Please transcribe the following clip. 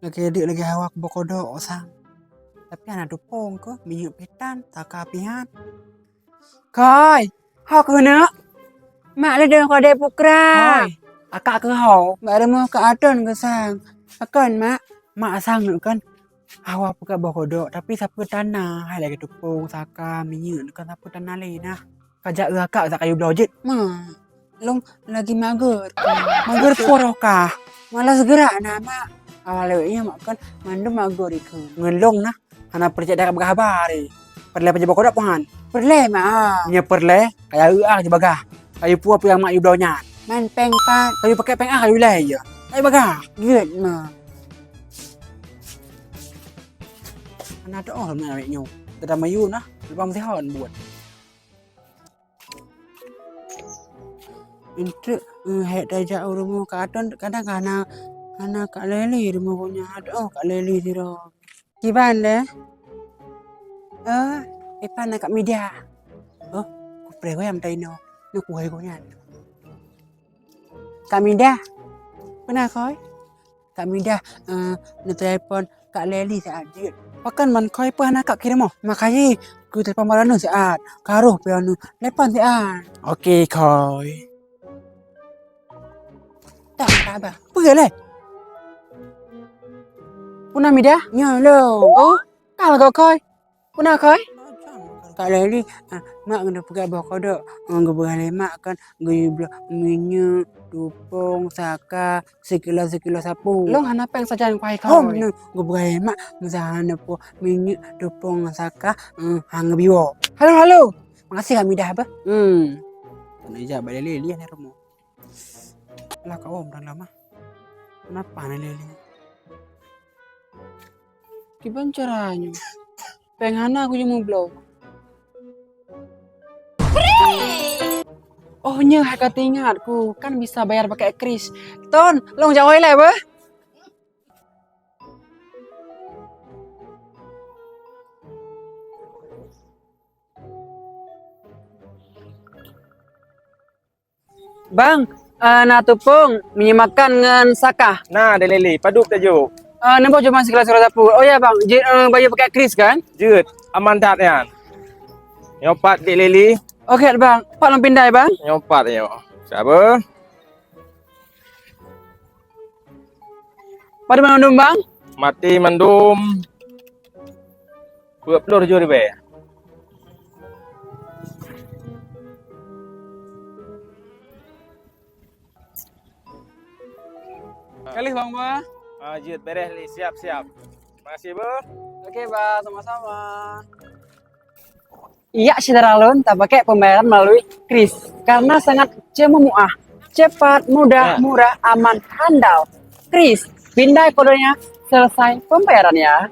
lagi adik lagi hawak bokodok sang. Tapi anak dupong ke minyak pitan tak kapihan. Coi, hawak kena. Mak le deng kode pukra. Coi, akak ke hau. Mak ada mau ke adon ke sang. Akan mak sang nu kan. Hawak buka bokodok tapi sapu tanah hai lagi dupong saka minyak kan sapu tanah le nah. Kajak akak sak kayu blojit. Mak, long lagi mager. Mager porokah. Malas gerak nama. Awalnya makan mandum mager iku. Ngelong nah. Hana percaya dak berhabari. Perle paje bokodok pangan. Perle mah. Nya perle kayak je bagah. Kayu puap yang mak yu blaunya. Man peng pat. Kayu pakai peng kayu le ya. Kayu bagah. Geut mah. Hana tu oh nak nyu. Tada mayu nah. Lepas mesti hon buat. Itu het aja rumah kadang kadang anak Kak Leli rumah punya ada Kak Leli siro. Gimana? Ipan Kak Media. Oh, ku prego yang taino. Nak kuai ko yan. Kak Media. Pernah koi? Kak Media na telepon Kak Leli saat dia. Pakan man koi pa anak Kak kirim mo. Makanya ku telepon malanu saat. Karuh piano. Lepan saat. Okey koi. Tak apa. Pergi lah. Puna Media? Nya lo. Oh, kalau kau koi. Puna koi? Kak Leli, mak kena pergi bokodok. Ngebuah mak kan gaya minyak, dupong, saka, sekilo sapu. Long hana peng saja yang kuai kau. Oh, ngebuah mak misalnya po minyak, dupong, saka, hang biwo. Halo. Makasih kami dah apa? Kena ijab Leli ni rumah. Lah kau orang lama. Kenapa Leli? Gimana caranya? Penghana aku mau blog. Oh nya hak ingatku kan bisa bayar pakai kris. Ton, long jauh lah bah. Bang, na tupung makan ngan saka. Nah, Leli, paduk tajuk. Nampak cuma sekelas sapu. Oh ya bang, bayar pakai kris kan? Jut, aman tak ya? Nyopat di Leli. Oke bang, pak long pindah bang. Nyopat yo. Siapa? Pada mana bang? Mati mendum. Buat pelur juri be. Kali bang bah. Jut beres li, siap. Makasih bu. Oke bang, sama-sama. Iya, secara loan tak pakai pembayaran melalui kris karena sangat cemuah, cepat, mudah, murah, aman, handal. Kris, pindah kodenya, selesai pembayarannya.